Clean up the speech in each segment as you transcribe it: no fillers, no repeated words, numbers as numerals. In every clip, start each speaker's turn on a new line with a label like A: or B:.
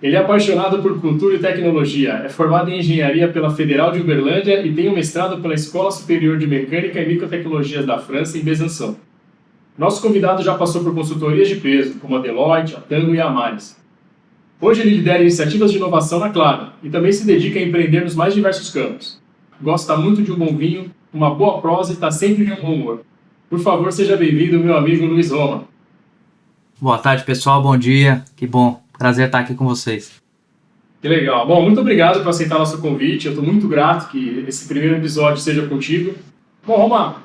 A: Ele é apaixonado por cultura e tecnologia, é formado em engenharia pela Federal de Uberlândia e tem um mestrado pela Escola Superior de Mecânica e Microtecnologias da França, em Besançon. Nosso convidado já passou por consultorias de peso, como a Deloitte, a Tango e a Amaris. Hoje ele lidera iniciativas de inovação na Claro e também se dedica a empreender nos mais diversos campos. Gosta muito de um bom vinho, uma boa prosa e está sempre de um bom humor. Por favor, seja bem-vindo, meu amigo Luiz Roma.
B: Boa tarde, pessoal. Bom dia. Que bom. Prazer estar aqui com vocês.
A: Que legal. Bom, muito obrigado por aceitar nosso convite. Eu estou muito grato que esse primeiro episódio seja contigo. Bom, Roma,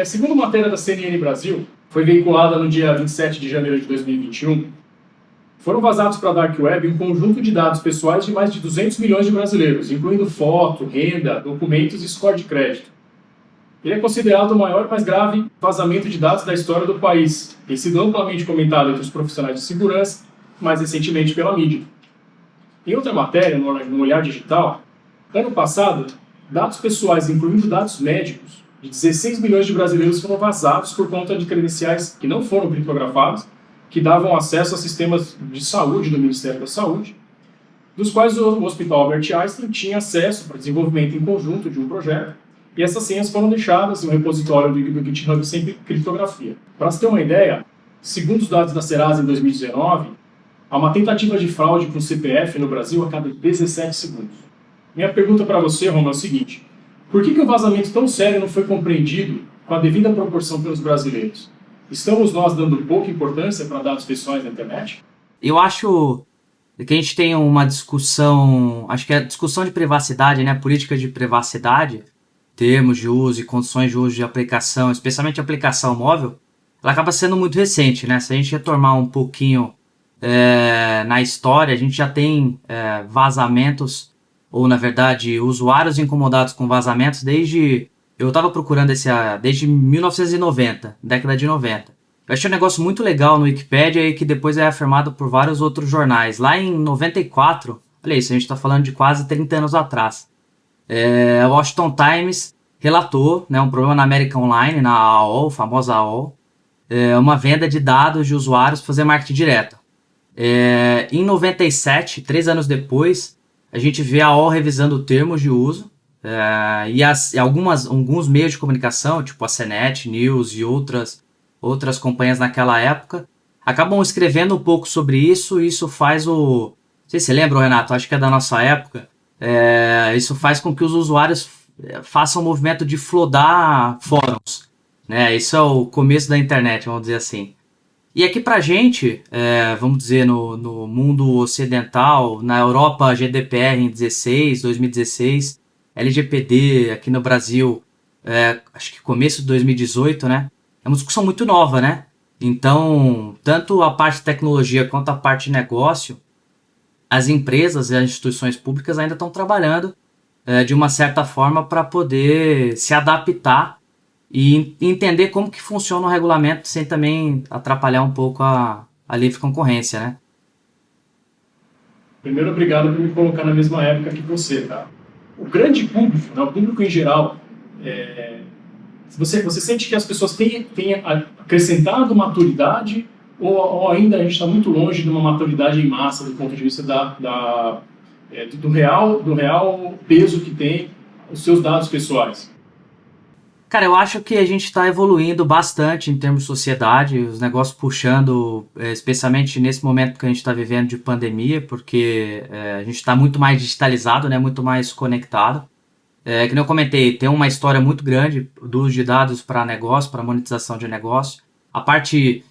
A: segundo matéria da CNN Brasil, foi veiculada no dia 27 de janeiro de 2021, foram vazados para a Dark Web um conjunto de dados pessoais de mais de 200 milhões de brasileiros, incluindo foto, renda, documentos e score de crédito. Ele é considerado o maior e mais grave vazamento de dados da história do país, tem sido amplamente comentado entre os profissionais de segurança, mais recentemente pela mídia. Em outra matéria, no Olhar Digital, ano passado, dados pessoais, incluindo dados médicos, de 16 milhões de brasileiros foram vazados por conta de credenciais que não foram criptografados, que davam acesso a sistemas de saúde do Ministério da Saúde, dos quais o Hospital Albert Einstein tinha acesso para desenvolvimento em conjunto de um projeto, e essas senhas foram deixadas no repositório do GitHub sem criptografia. Para se ter uma ideia, segundo os dados da Serasa em 2019, há uma tentativa de fraude com CPF no Brasil a cada 17 segundos. Minha pergunta para você, Roma, é o seguinte: por que um vazamento tão sério não foi compreendido com a devida proporção pelos brasileiros? Estamos nós dando pouca importância para dados pessoais na internet?
B: Eu acho que a gente tem uma discussão, acho que é a discussão de privacidade, né? Política de privacidade, termos de uso e condições de uso de aplicação, especialmente aplicação móvel, ela acaba sendo muito recente, né? Se a gente retomar um pouquinho na história, a gente já tem vazamentos, ou na verdade, usuários incomodados com vazamentos eu estava procurando desde 1990, década de 90. Eu achei um negócio muito legal no Wikipedia e que depois é afirmado por vários outros jornais. Lá em 94, olha isso, a gente está falando de quase 30 anos atrás. O Washington Times relatou, né, um problema na América Online, na AOL, famosa AOL, uma venda de dados de usuários para fazer marketing direto. Em 97, 3 anos depois, a gente vê a AOL revisando termos de uso e alguns meios de comunicação, tipo a CNET, News e outras companhias naquela época, acabam escrevendo um pouco sobre isso, e isso faz não sei se você lembra, Renato, acho que é da nossa época, isso faz com que os usuários façam um movimento de flodar fóruns, né? Isso é o começo da internet, vamos dizer assim. E aqui pra gente, vamos dizer, no mundo ocidental, na Europa, GDPR em 2016, LGPD aqui no Brasil, acho que começo de 2018, né? É uma discussão muito nova, né? Então, tanto a parte de tecnologia quanto a parte de negócio, as empresas e as instituições públicas ainda estão trabalhando de uma certa forma para poder se adaptar e entender como que funciona o regulamento sem também atrapalhar um pouco a livre concorrência, né?
A: Primeiro, obrigado por me colocar na mesma época que você, tá? O grande público, né, o público em geral, você sente que as pessoas têm acrescentado maturidade ou ainda a gente está muito longe de uma maturidade em massa do ponto de vista do real peso que tem os seus dados pessoais?
B: Cara, eu acho que a gente está evoluindo bastante em termos de sociedade, os negócios puxando, especialmente nesse momento que a gente está vivendo de pandemia, porque a gente está muito mais digitalizado, né, muito mais conectado. Que nem eu comentei, tem uma história muito grande do uso de dados para negócio, para monetização de negócio. A parte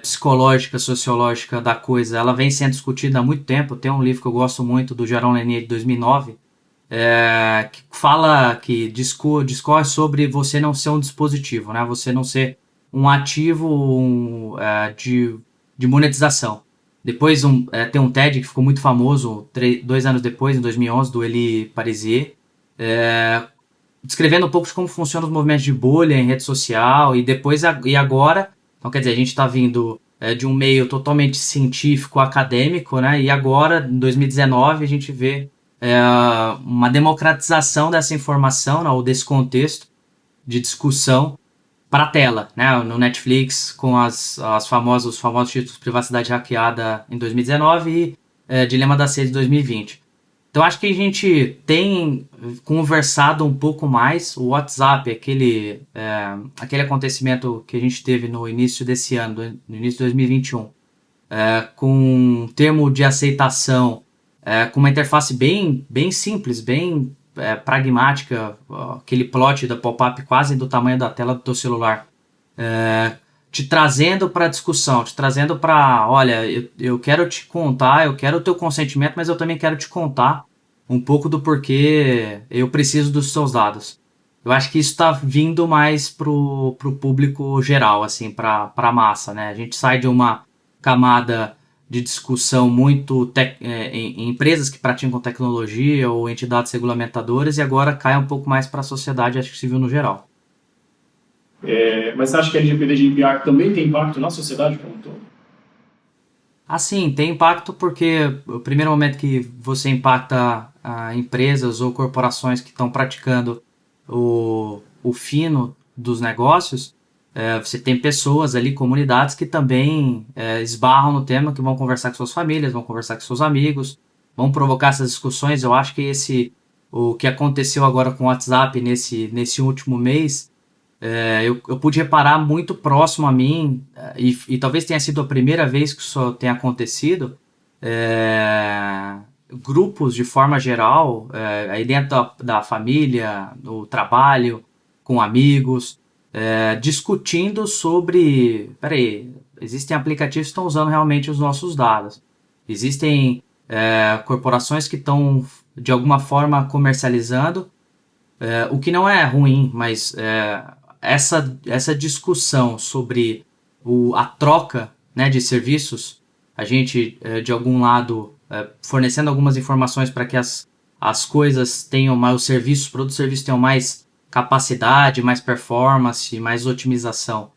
B: psicológica, sociológica da coisa, ela vem sendo discutida há muito tempo. Tem um livro que eu gosto muito, do Jaron Lanier, de 2009, que discorre sobre você não ser um dispositivo, né? Você não ser um ativo de monetização. Depois tem um TED que ficou muito famoso 2 anos depois, em 2011, do Elie Pariser, descrevendo um pouco de como funcionam os movimentos de bolha em rede social e agora, então quer dizer, a gente está vindo de um meio totalmente científico, acadêmico, né? E agora, em 2019, a gente vê uma democratização dessa informação, né, ou desse contexto de discussão para a tela, né, no Netflix, com os famosos títulos Privacidade Hackeada em 2019 Dilema das Redes 2020. Então acho que a gente tem conversado um pouco mais. O WhatsApp, aquele acontecimento que a gente teve no início desse ano, no início de 2021, com um termo de aceitação, com uma interface bem simples, bem pragmática, aquele plot da pop-up quase do tamanho da tela do teu celular, te trazendo para discussão, te trazendo para, olha, eu quero te contar, eu quero o teu consentimento, mas eu também quero te contar um pouco do porquê eu preciso dos seus dados. Eu acho que isso está vindo mais pro público geral, assim, para a massa, né? A gente sai de uma camada de discussão muito em empresas que praticam tecnologia ou entidades regulamentadoras e agora cai um pouco mais para a sociedade, acho que civil no geral.
A: Mas você acha que a LGPD e GDPR também tem impacto na sociedade como um todo?
B: Assim, tem impacto porque o primeiro momento que você impacta empresas ou corporações que estão praticando o fino dos negócios, você tem pessoas ali, comunidades que também esbarram no tema, que vão conversar com suas famílias, vão conversar com seus amigos, vão provocar essas discussões. Eu acho que o que aconteceu agora com o WhatsApp nesse último mês, eu pude reparar muito próximo a mim, e talvez tenha sido a primeira vez que isso tenha acontecido, grupos de forma geral, aí dentro da família, no trabalho, com amigos, discutindo sobre, peraí, existem aplicativos que estão usando realmente os nossos dados, existem corporações que estão de alguma forma comercializando, o que não é ruim, mas essa discussão sobre a troca, né, de serviços, a gente de algum lado fornecendo algumas informações para que as coisas tenham mais, os produtos e serviços tenham mais capacidade, mais performance, mais otimização,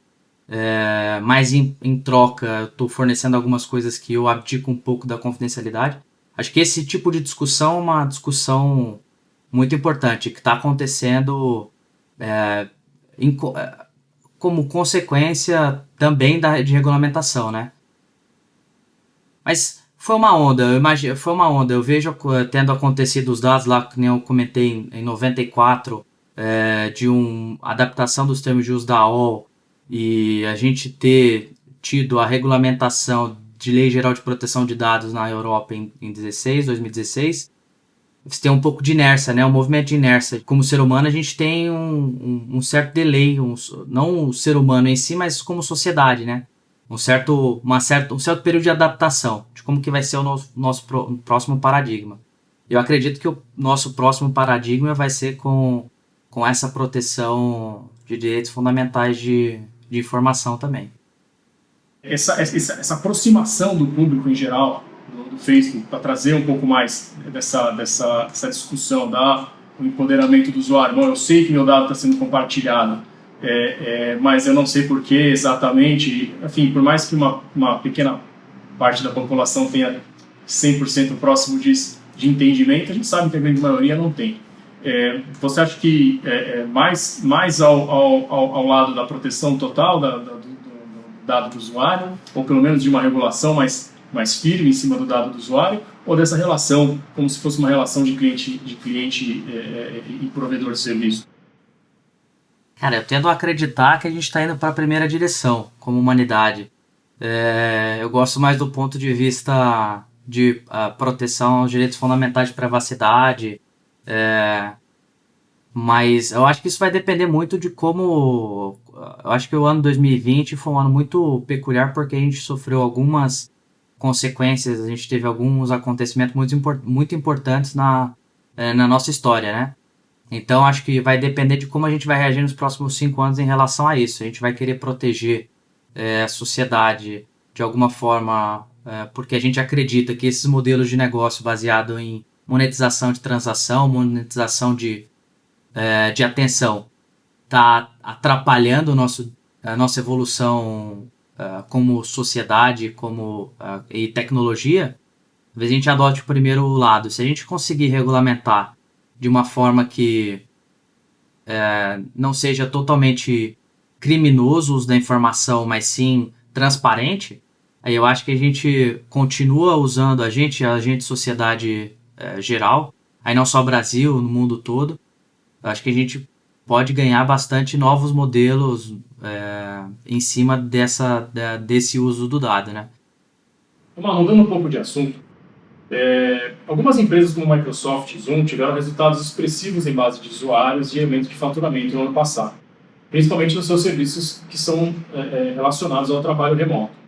B: mas em troca eu estou fornecendo algumas coisas que eu abdico um pouco da confidencialidade. Acho que esse tipo de discussão é uma discussão muito importante, que está acontecendo como consequência também de regulamentação, né? Mas foi uma onda, eu vejo tendo acontecido os dados lá, que nem eu comentei em 94, de uma adaptação dos termos de uso da AOL, e a gente ter tido a regulamentação de Lei Geral de Proteção de Dados na Europa em 2016, você tem um pouco de inércia, né? Um movimento de inércia. Como ser humano, a gente tem um certo delay, não o ser humano em si, mas como sociedade, né? Um certo período de adaptação de como que vai ser o nosso próximo paradigma. Eu acredito que o nosso próximo paradigma vai ser com essa proteção de direitos fundamentais de informação também.
A: Essa aproximação do público em geral do Facebook para trazer um pouco mais dessa discussão, o empoderamento do usuário. Bom, eu sei que meu dado está sendo compartilhado, mas eu não sei por que exatamente. Enfim, por mais que uma pequena parte da população tenha 100% próximo de entendimento, a gente sabe que a grande maioria não tem. Você acha que mais ao lado da proteção total do dado do usuário, ou pelo menos de uma regulação mais firme em cima do dado do usuário, ou dessa relação como se fosse uma relação de cliente e provedor de serviço?
B: Cara, eu tendo a acreditar que a gente está indo para a primeira direção como humanidade. Eu gosto mais do ponto de vista de proteção aos direitos fundamentais de privacidade, mas eu acho que isso vai depender muito de como... Eu acho que o ano 2020 foi um ano muito peculiar porque a gente sofreu algumas consequências, a gente teve alguns acontecimentos muito importantes na nossa história, né? Então acho que vai depender de como a gente vai reagir nos próximos 5 anos em relação a isso. A gente vai querer proteger a sociedade de alguma forma, porque a gente acredita que esses modelos de negócio baseados em monetização de transação, monetização de atenção, está atrapalhando a nossa evolução como sociedade e tecnologia. Talvez a gente adote o primeiro lado. Se a gente conseguir regulamentar de uma forma que não seja totalmente criminoso o uso da informação, mas sim transparente, Aí eu acho que a gente continua usando a gente sociedade geral, aí não só Brasil, no mundo todo. Eu acho que a gente pode ganhar bastante novos modelos em cima desse uso do dado, né?
A: Mudando um pouco de assunto, algumas empresas como Microsoft e Zoom tiveram resultados expressivos em base de usuários e aumento de faturamento no ano passado, principalmente nos seus serviços que são relacionados ao trabalho remoto.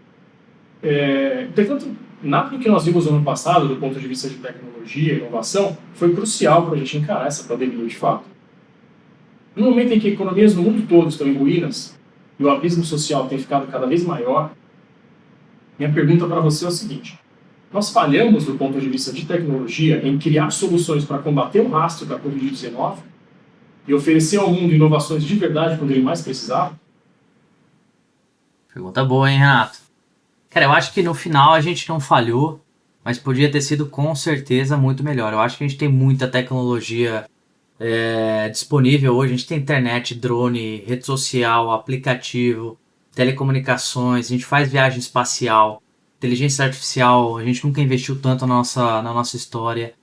A: Entretanto, nada do que nós vimos no ano passado, do ponto de vista de tecnologia e inovação, foi crucial para a gente encarar essa pandemia de fato. No momento em que economias no mundo todo estão em ruínas e o abismo social tem ficado cada vez maior, minha pergunta para você é o seguinte: nós falhamos do ponto de vista de tecnologia em criar soluções para combater o rastro da Covid-19 e oferecer ao mundo inovações de verdade quando ele mais precisava?
B: Pergunta boa, hein, Renato? Cara, eu acho que no final a gente não falhou, mas podia ter sido com certeza muito melhor. Eu acho que a gente tem muita tecnologia disponível hoje. A gente tem internet, drone, rede social, aplicativo, telecomunicações, a gente faz viagem espacial, inteligência artificial, a gente nunca investiu tanto na nossa história.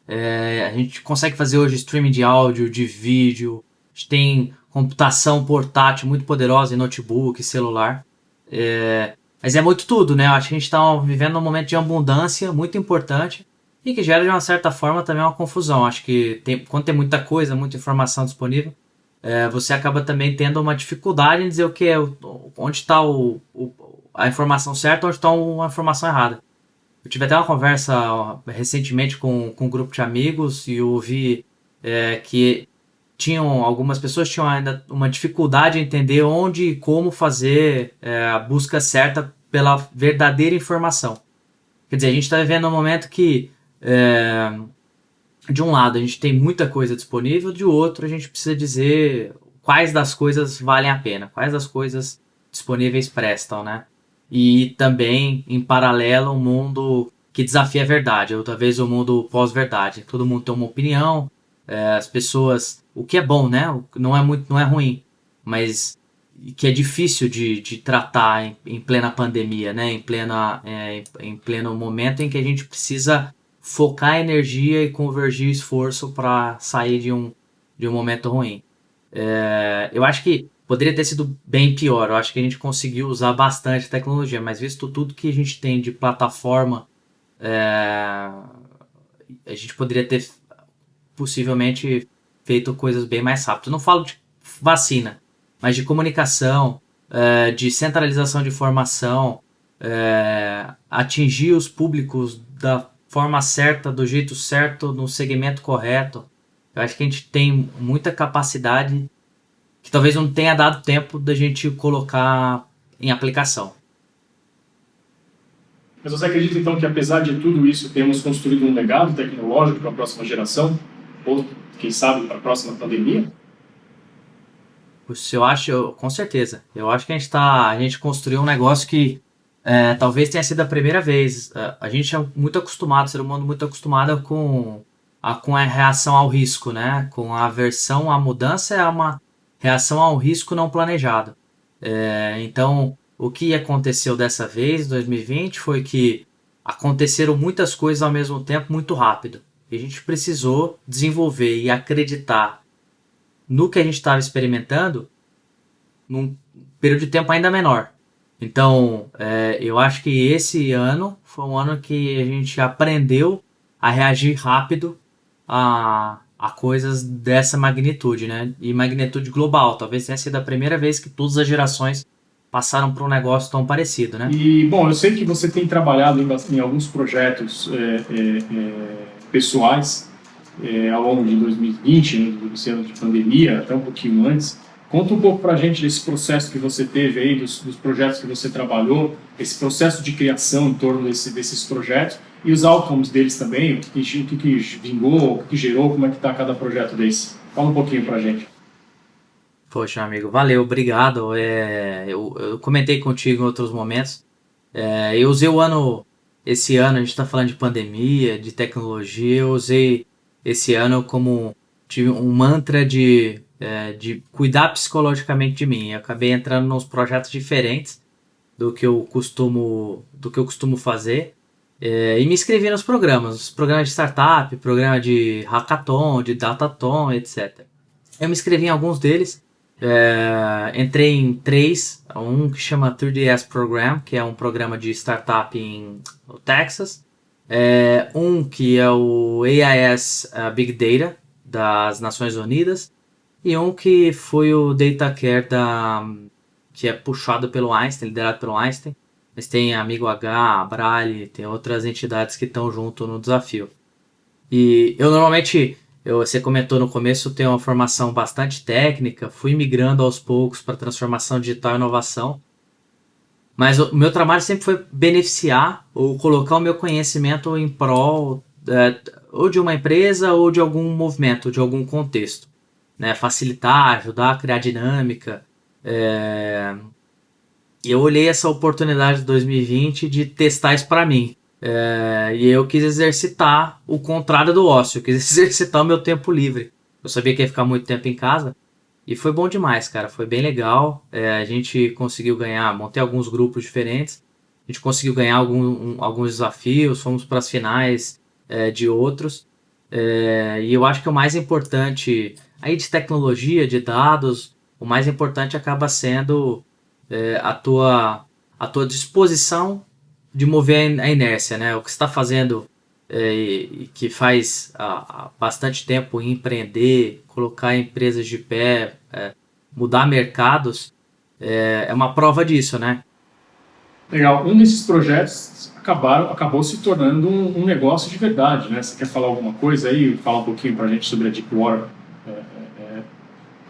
B: A gente consegue fazer hoje streaming de áudio, de vídeo, a gente tem computação portátil muito poderosa em notebook, celular. Mas é muito tudo, né? Eu acho que a gente está vivendo um momento de abundância muito importante e que gera de uma certa forma também uma confusão. Acho que quando tem muita coisa, muita informação disponível, você acaba também tendo uma dificuldade em dizer o que é, onde está a informação certa, onde está a informação errada. Eu tive até uma conversa recentemente com um grupo de amigos e eu ouvi que algumas pessoas tinham ainda uma dificuldade em entender onde e como fazer a busca certa pela verdadeira informação. Quer dizer, a gente está vivendo um momento que de um lado a gente tem muita coisa disponível, de outro a gente precisa dizer quais das coisas valem a pena, quais das coisas disponíveis prestam, né? E também, em paralelo, um mundo que desafia a verdade, ou talvez um mundo pós-verdade. Todo mundo tem uma opinião, as pessoas... O que é bom, né? Não é ruim, mas que é difícil de tratar em plena pandemia, né? Em pleno momento em que a gente precisa focar a energia e convergir esforço para sair de um momento ruim. Eu acho que poderia ter sido bem pior. Eu acho que a gente conseguiu usar bastante tecnologia, mas visto tudo que a gente tem de plataforma, a gente poderia ter possivelmente feito coisas bem mais rápido. Eu não falo de vacina, mas de comunicação, de centralização de informação, atingir os públicos da forma certa, do jeito certo, no segmento correto. Eu acho que a gente tem muita capacidade que talvez não tenha dado tempo da gente colocar em aplicação.
A: Mas você acredita então que apesar de tudo isso temos construído um legado tecnológico para a próxima geração? Ou, quem sabe, para a próxima pandemia?
B: Eu acho, com certeza. Eu acho que a gente construiu um negócio que talvez tenha sido a primeira vez. A gente é muito acostumado, o ser humano muito acostumado com a reação ao risco, né? Com a aversão à mudança é uma reação ao risco não planejado. Então, o que aconteceu dessa vez, em 2020, foi que aconteceram muitas coisas ao mesmo tempo, muito rápido. E a gente precisou desenvolver e acreditar no que a gente estava experimentando num período de tempo ainda menor. Então, eu acho que esse ano foi um ano que a gente aprendeu a reagir rápido a coisas dessa magnitude, né? E magnitude global. Talvez tenha sido a primeira vez que todas as gerações passaram por um negócio tão parecido, né?
A: E, bom, eu sei que você tem trabalhado em alguns projetos pessoais ao longo de 2020, né, do ano de pandemia, até um pouquinho antes. Conta um pouco para a gente desse processo que você teve aí, dos projetos que você trabalhou, esse processo de criação em torno desses projetos e os outcomes deles também, o que vingou, o que gerou, como é que está cada projeto desse. Fala um pouquinho para a gente.
B: Poxa, amigo, valeu, obrigado. Eu comentei contigo em outros momentos. Eu usei esse ano, a gente está falando de pandemia, de tecnologia, eu usei esse ano como tive um mantra de cuidar psicologicamente de mim. Eu acabei entrando nos projetos diferentes do que eu costumo fazer. E me inscrevi nos programas de startup, programa de hackathon, de datathon, etc. Eu me inscrevi em alguns deles, entrei em 3, um que chama 3DS Program, que é um programa de startup no Texas, um que é o AIS Big Data das Nações Unidas, e um que foi o Data Care que é puxado pelo Einstein, liderado pelo Einstein. Mas tem Amigo H, Abrale, tem outras entidades que estão junto no desafio. E eu normalmente, você comentou no começo, tenho uma formação bastante técnica, fui migrando aos poucos para transformação digital e inovação. Mas o meu trabalho sempre foi beneficiar ou colocar o meu conhecimento em prol ou de uma empresa ou de algum movimento, de algum contexto. Né? Facilitar, ajudar a criar dinâmica. E eu olhei essa oportunidade de 2020 de testar isso para mim. E eu quis exercitar o contrário do ócio, eu quis exercitar o meu tempo livre. Eu sabia que ia ficar muito tempo em casa e foi bom demais, cara. Foi bem legal. A gente conseguiu ganhar, montei alguns grupos diferentes. A gente conseguiu ganhar alguns desafios, fomos para as finais de outros. E eu acho que o mais importante, aí de tecnologia, de dados, o mais importante acaba sendo a tua disposição de mover a inércia, né? O que você está fazendo e que faz há bastante tempo empreender, colocar empresas de pé, mudar mercados, é uma prova disso, né?
A: Legal. Um desses projetos acabou se tornando um negócio de verdade, né? Você quer falar alguma coisa aí? Falar um pouquinho para a gente sobre a Deepwater,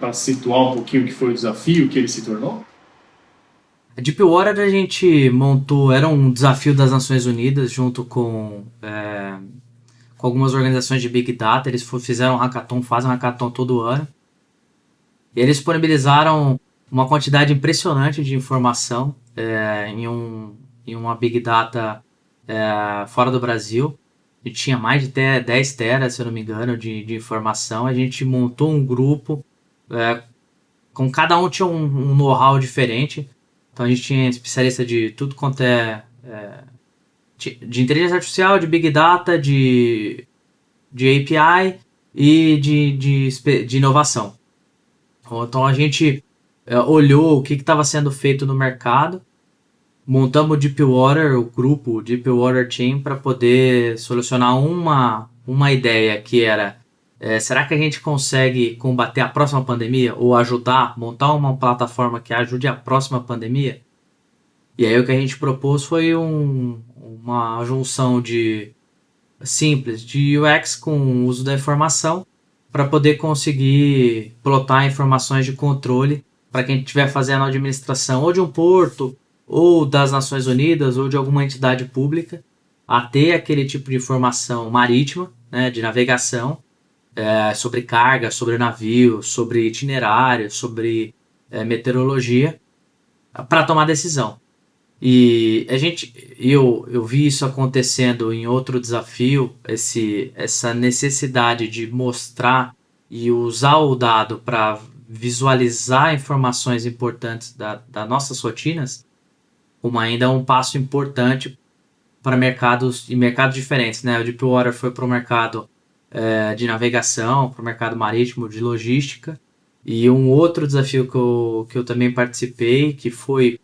A: para situar um pouquinho o que foi o desafio que ele se tornou?
B: A Deepwater a gente montou, era um desafio das Nações Unidas junto com algumas organizações de Big Data. Eles fazem um hackathon todo ano. E eles disponibilizaram uma quantidade impressionante de informação em uma Big Data fora do Brasil. A gente tinha mais de 10 teras, se eu não me engano, de informação. A gente montou um grupo, com cada um tinha um know-how diferente. Então a gente tinha especialista de tudo quanto de inteligência artificial, de Big Data, de API e de inovação. Então a gente olhou o que estava sendo feito no mercado, montamos o Deepwater, o grupo Deepwater Team, para poder solucionar uma ideia que era: será que a gente consegue combater a próxima pandemia ou montar uma plataforma que ajude a próxima pandemia? E aí o que a gente propôs foi uma junção simples de UX com o uso da informação para poder conseguir plotar informações de controle para quem estiver fazendo a administração ou de um porto ou das Nações Unidas ou de alguma entidade pública a ter aquele tipo de informação marítima, né, de navegação, sobre carga, sobre navio, sobre itinerário, sobre meteorologia, para tomar decisão. E eu vi isso acontecendo em outro desafio, essa necessidade de mostrar e usar o dado para visualizar informações importantes das nossas rotinas, como ainda um passo importante para mercados diferentes, né? O Deepwater foi para o mercado de navegação, para o mercado marítimo, de logística. E um outro desafio que eu também participei, que foi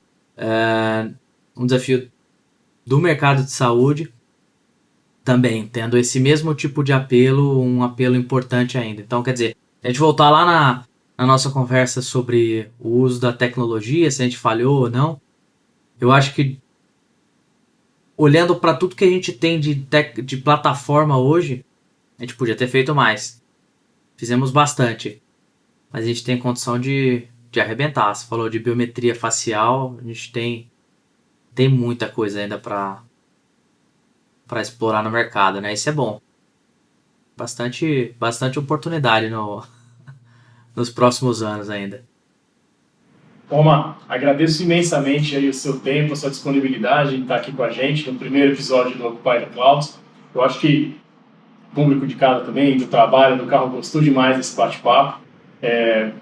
B: um desafio do mercado de saúde, também tendo esse mesmo tipo de apelo, um apelo importante ainda. Então, quer dizer, a gente voltar lá na nossa conversa sobre o uso da tecnologia, se a gente falhou ou não, eu acho que olhando para tudo que a gente tem de plataforma hoje, a gente podia ter feito mais. Fizemos bastante, mas a gente tem condição de arrebentar. Você falou de biometria facial, a gente tem muita coisa ainda para explorar no mercado, né? Isso é bom. Bastante oportunidade nos próximos anos ainda.
A: Roma, agradeço imensamente aí o seu tempo, a sua disponibilidade em estar aqui com a gente no primeiro episódio do Occupy the Clouds. Eu acho que o público de casa também, do trabalho, do carro, gostou demais desse bate-papo.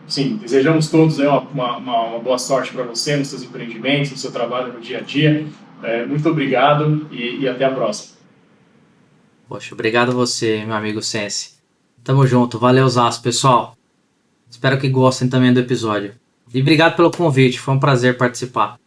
A: Sim, desejamos todos uma boa sorte para você nos seus empreendimentos, no seu trabalho no dia a dia. Muito obrigado e até a próxima.
B: Poxa, obrigado a você, meu amigo Sense. Tamo junto, valeuzaço, pessoal. Espero que gostem também do episódio. E obrigado pelo convite, foi um prazer participar.